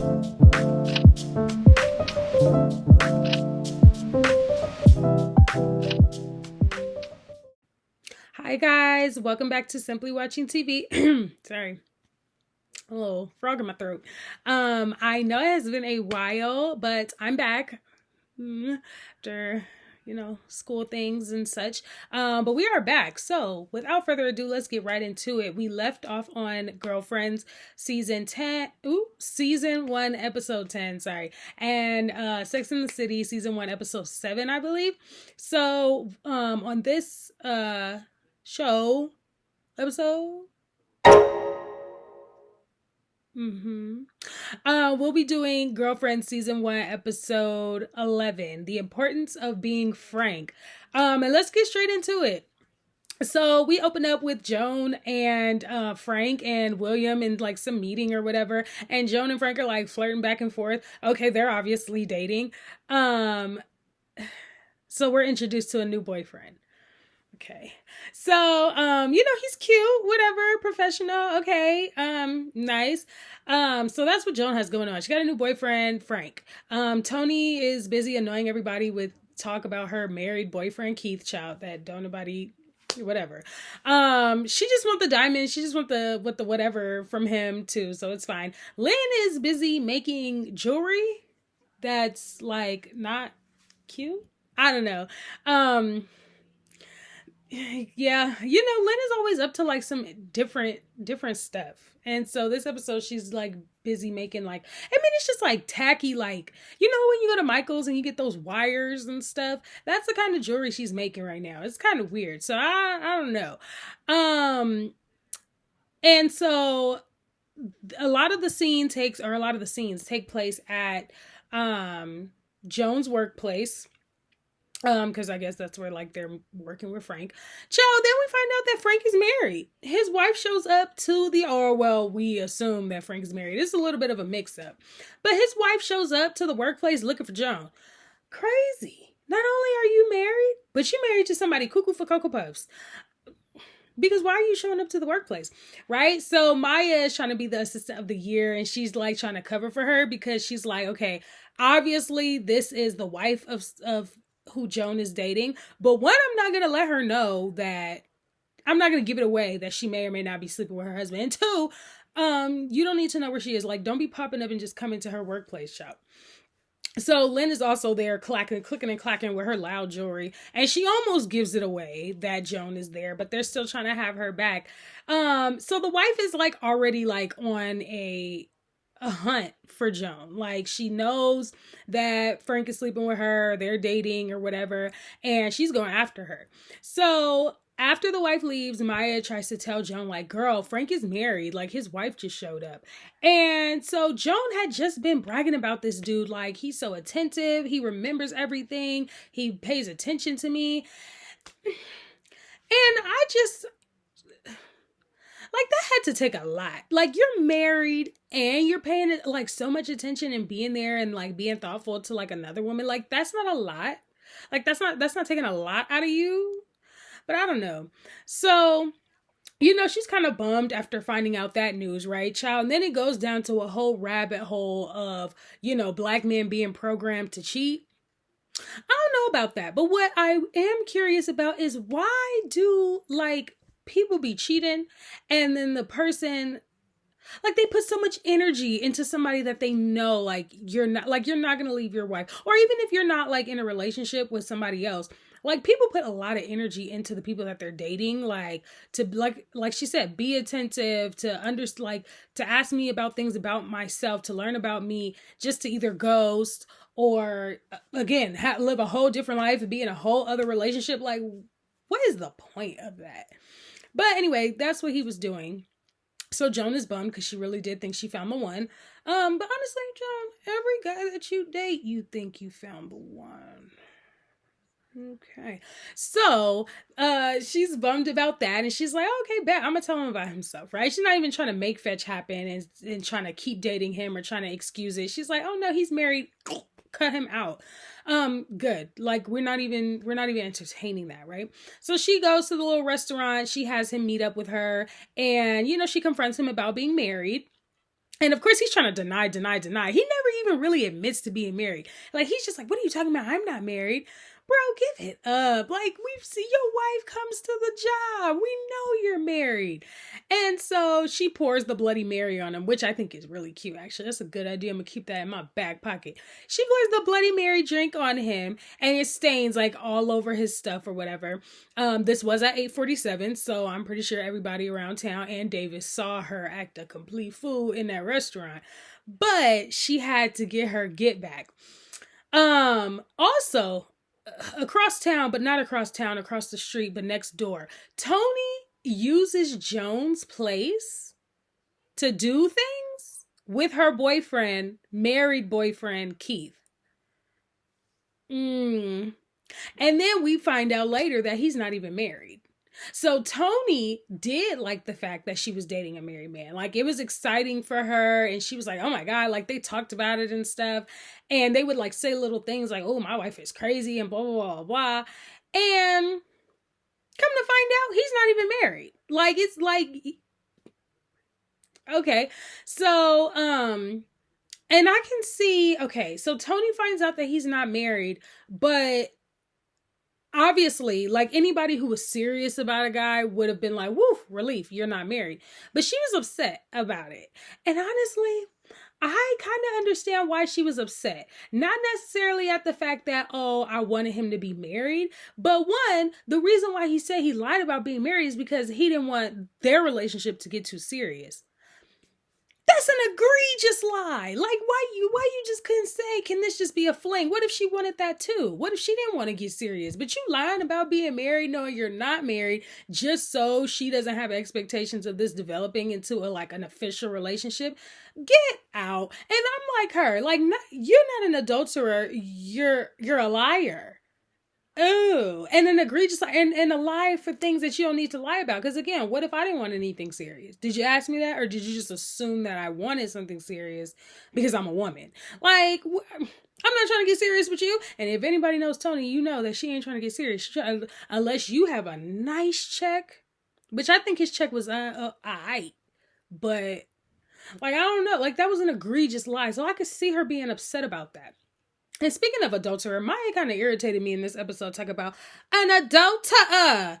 Hi guys, welcome back to Simply Watching TV. Sorry, a little frog in my throat. I know it has been a while, but I'm back after school things and such. But we are back. So without further ado, let's get right into it. We left off on Girlfriends season 10. Season 1, episode 10. Sorry, and Sex and the City season 1, episode 7, I believe. So on this show episode. We'll be doing Girlfriend season 1, episode 11, The Importance of Being Frank. And let's get straight into it. So we open up with Joan and Frank and William in like some meeting or whatever, and Joan and Frank are like flirting back and forth. Okay, they're obviously dating. So we're introduced to a new boyfriend. Okay. So, he's cute, whatever, professional. Okay. Nice. So that's what Joan has going on. She got a new boyfriend, Frank. Tony is busy annoying everybody with talk about her married boyfriend, Keith Child, that don't nobody, whatever. She just want the diamonds. She just want the whatever from him too. So it's fine. Lynn is busy making jewelry that's like not cute. I don't know. Yeah, Lynn is always up to like some different stuff. And so this episode she's like busy making like, I mean, it's just like tacky, like, when you go to Michael's and you get those wires and stuff, that's the kind of jewelry she's making right now. It's kind of weird. So I don't know. And so a lot of the scenes take place at Joan's workplace. Because I guess that's where like they're working with Frank. Then we find out that Frank is married. His wife shows up to we assume that Frank is married. It's a little bit of a mix up. But his wife shows up to the workplace looking for Joan. Crazy. Not only are you married, but you're married to somebody cuckoo for Cocoa Puffs. Because why are you showing up to the workplace? Right? So Maya is trying to be the assistant of the year, and she's like trying to cover for her because she's like, okay, obviously this is the wife of who Joan is dating. But one, I'm not going to let her know that, I'm not going to give it away that she may or may not be sleeping with her husband. And two, you don't need to know where she is. Like, don't be popping up and just coming to her workplace shop. So Lynn is also there clicking and clacking with her loud jewelry. And she almost gives it away that Joan is there, but they're still trying to have her back. So the wife is like already like on a hunt for Joan. Like, she knows that Frank is sleeping with her, they're dating or whatever, and she's going after her. So after the wife leaves, Maya tries to tell Joan, like, girl, Frank is married. Like, his wife just showed up. And so Joan had just been bragging about this dude. Like, he's so attentive. He remembers everything. He pays attention to me. And I just, like, that had to take a lot. Like, you're married and you're paying like so much attention and being there and like being thoughtful to like another woman. Like, that's not a lot. Like, that's not taking a lot out of you. But I don't know. So, she's kind of bummed after finding out that news, right, child? And then it goes down to a whole rabbit hole of, black men being programmed to cheat. I don't know about that. But what I am curious about is, why do like people be cheating and then the person, like, they put so much energy into somebody that they know, like, you're not going to leave your wife, or even if you're not like in a relationship with somebody else, like, people put a lot of energy into the people that they're dating, like, to like she said, be attentive, to ask me about things about myself, to learn about me, just to either ghost or again live a whole different life and be in a whole other relationship. Like, what is the point of that? But anyway, that's what he was doing. So Joan is bummed because she really did think she found the one. But honestly, Joan, every guy that you date, you think you found the one. Okay. So she's bummed about that, and she's like, oh, okay, bet I'm gonna tell him about himself, right? She's not even trying to make fetch happen and trying to keep dating him or trying to excuse it. She's like, oh no, he's married. Cut him out. Good. Like, we're not even entertaining that, right? So she goes to the little restaurant. She has him meet up with her, and she confronts him about being married. And of course, he's trying to deny. He never even really admits to being married. Like, he's just like, what are you talking about? I'm not married. Bro, give it up. Like, we've seen your wife comes to the job. We know you're married. And so she pours the Bloody Mary on him, which I think is really cute, actually. That's a good idea. I'm going to keep that in my back pocket. She pours the Bloody Mary drink on him, and it stains, like, all over his stuff or whatever. This was at 8:47, so I'm pretty sure everybody around town and Davis saw her act a complete fool in that restaurant. But she had to get her get back. Also, across town, but not across town, across the street, but next door, Tony uses Joan's place to do things with her boyfriend, married boyfriend, Keith. And then we find out later that he's not even married. So Tony did like the fact that she was dating a married man. Like, it was exciting for her, and she was like, oh my God, like, they talked about it and stuff. And they would like say little things like, oh, my wife is crazy and blah, blah, blah, blah. And come to find out, he's not even married. Like, it's like, okay. So, and I can see, okay, so Tony finds out that he's not married, but obviously, like, anybody who was serious about a guy would have been like, woo, relief, you're not married. But she was upset about it. And honestly, I kind of understand why she was upset. Not necessarily at the fact that, oh, I wanted him to be married. But one, the reason why he said he lied about being married is because he didn't want their relationship to get too serious. That's an egregious lie. Like, why you just couldn't say, can this just be a fling? What if she wanted that too? What if she didn't want to get serious? But you lying about being married, knowing you're not married, just so she doesn't have expectations of this developing into an official relationship. Get out. And I'm like her. Like, you're not an adulterer. You're a liar. Oh, and an egregious and a lie for things that you don't need to lie about. Because again, what if I didn't want anything serious? Did you ask me that, or did you just assume that I wanted something serious because I'm a woman? Like, I'm not trying to get serious with you. And if anybody knows Tony, you know that she ain't trying to get serious. Unless you have a nice check, which I think his check was alright, but like, I don't know, like, that was an egregious lie. So I could see her being upset about that. And speaking of adulterer, Maya kind of irritated me in this episode. Talk about an adulterer. That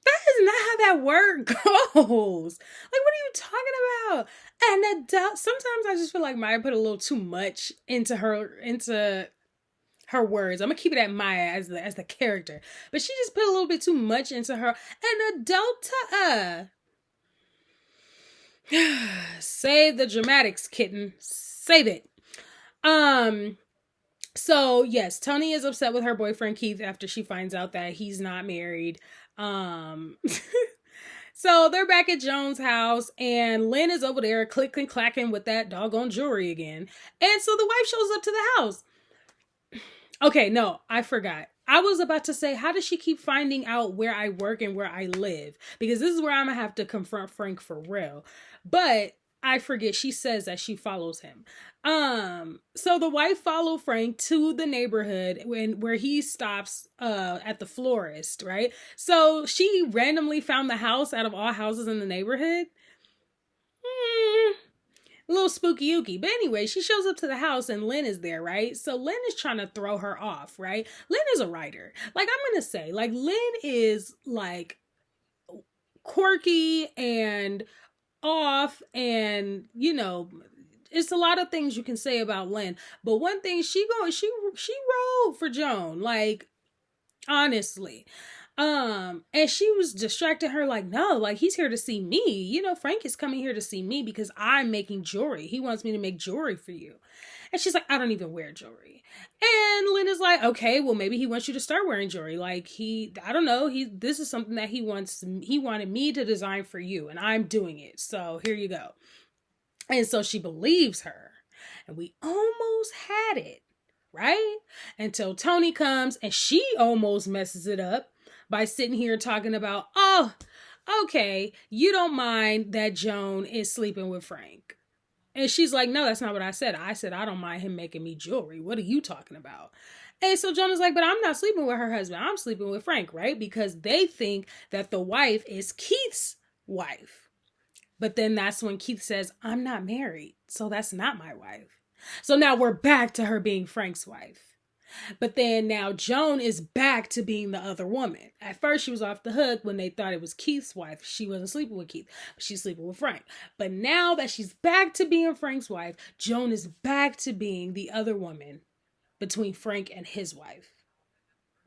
is not how that word goes. Like, what are you talking about? An adult. Sometimes I just feel like Maya put a little too much into her words. I'm gonna keep it at Maya as the character, but she just put a little bit too much into her. An adulterer. Save the dramatics, kitten. Save it. So yes, Tony is upset with her boyfriend Keith after she finds out that he's not married. So they're back at Joan's house, and Lynn is over there clicking clacking with that doggone jewelry again. And so the wife shows up to the house. Okay, no, I forgot. I was about to say, how does she keep finding out where I work and where I live? Because this is where I'm gonna have to confront Frank for real. But I forget, she says that she follows him. So the wife followed Frank to the neighborhood where he stops at the florist, right? So she randomly found the house out of all houses in the neighborhood. A little spooky ooky. But anyway, she shows up to the house and Lynn is there, right? So Lynn is trying to throw her off, right? Lynn is a writer. Like, I'm gonna say, like, Lynn is like quirky and off, and you know, it's a lot of things you can say about Lynn, but one thing she wrote for Joan, like, honestly. And she was distracting her like, no, like, he's here to see me. You know, Frank is coming here to see me because I'm making jewelry. He wants me to make jewelry for you. And she's like, I don't even wear jewelry. And Lynn is like, okay, well, maybe he wants you to start wearing jewelry. Like, I don't know. This is something that he wanted me to design for you, and I'm doing it. So here you go. And so she believes her, and we almost had it, right? Until Tony comes and she almost messes it up by sitting here talking about, oh, okay, you don't mind that Joan is sleeping with Frank. And she's like, no, that's not what I said. I said, I don't mind him making me jewelry. What are you talking about? And so Joan is like, but I'm not sleeping with her husband. I'm sleeping with Frank, right? Because they think that the wife is Keith's wife. But then that's when Keith says, I'm not married, so that's not my wife. So now we're back to her being Frank's wife. But then now Joan is back to being the other woman. At first, she was off the hook when they thought it was Keith's wife. She wasn't sleeping with Keith, but she's sleeping with Frank. But now that she's back to being Frank's wife, Joan is back to being the other woman between Frank and his wife.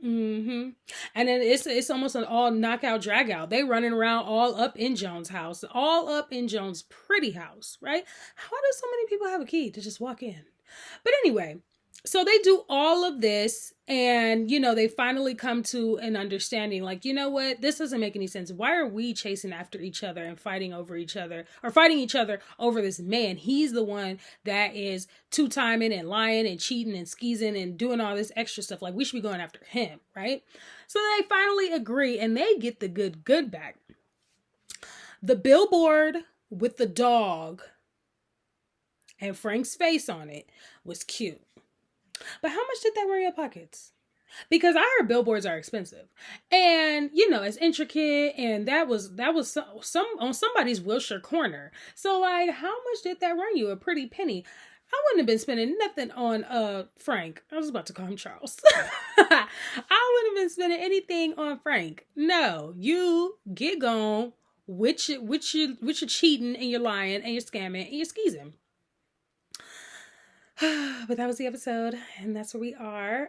And then it's almost an all knockout drag out. They running around all up in Joan's house, all up in Joan's pretty house, right? How do so many people have a key to just walk in? But anyway, so they do all of this, and they finally come to an understanding, like, you know what, this doesn't make any sense. Why are we chasing after each other and fighting over each other, or fighting each other over this man? He's the one that is two-timing and lying and cheating and skeezing and doing all this extra stuff. Like, we should be going after him, right? So they finally agree, and they get the good back. The billboard with the dog and Frank's face on it was cute. But how much did that run your pockets? Because I heard billboards are expensive, and it's intricate, and that was some on somebody's Wilshire corner. So like, how much did that run you? A pretty penny. I wouldn't have been spending nothing on Frank. I was about to call him Charles. I wouldn't have been spending anything on Frank. No, you get gone with your cheating and you're lying and you're scamming and you're skeezing. But that was the episode, and that's where we are.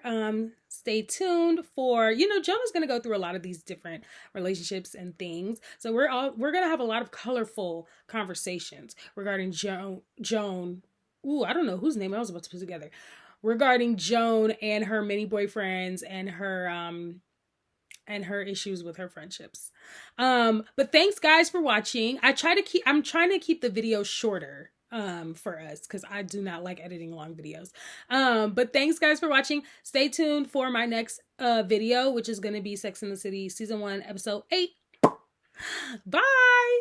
Stay tuned for, Jonah's going to go through a lot of these different relationships and things. So we're going to have a lot of colorful conversations regarding Joan. Ooh, I don't know whose name I was about to put together. Regarding Joan and her many boyfriends and her issues with her friendships. But thanks guys for watching. I'm trying to keep the video shorter for us, because I do not like editing long videos. But thanks guys for watching. Stay tuned for my next video, which is going to be Sex and the City season 1 episode 8. Bye.